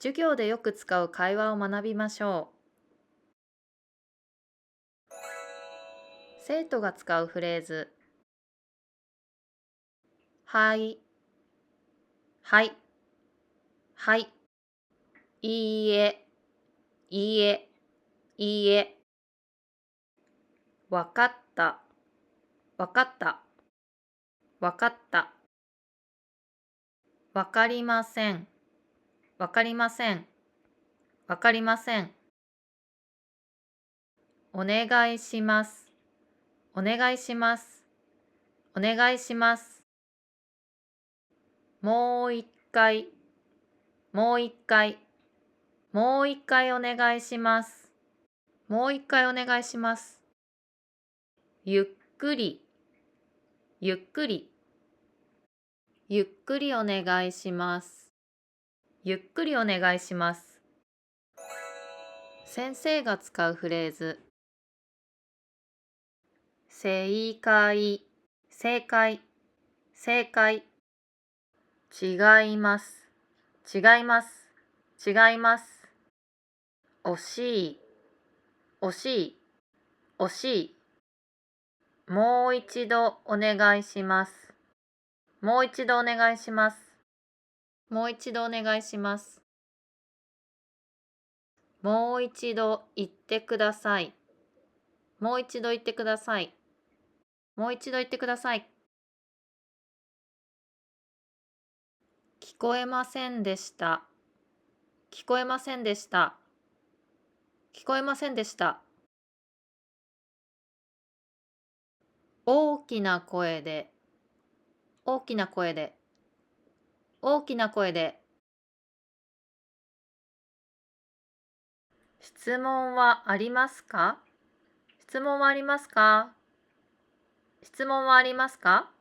授業でよく使う会話を学びましょう。生徒が使うフレーズ。はい、はい、はい、いいえ、いいえ、いいえ。わかった、わかった、わかった。わかりません、わかりません、わかりません。お願いします、お願いします、お願いします。もう一回、もう一回、もう一回お願いします。もう一回お願いします。ゆっくり、ゆっくり、ゆっくりお願いします。ゆっくりお願いします。先生が使うフレーズ。正解、正解、正解。違います、違います、違います。惜しい、惜しい、惜しい。もう一度お願いします。もう一度お願いします。もう一度お願いします。もう一度言ってください。もう一度言ってください。もう一度言ってください。聞こえませんでした。聞こえませんでした。聞こえませんでした。大きな声で、大きな声で、大きな声で。質問はありますか？質問はありますか？質問はありますか？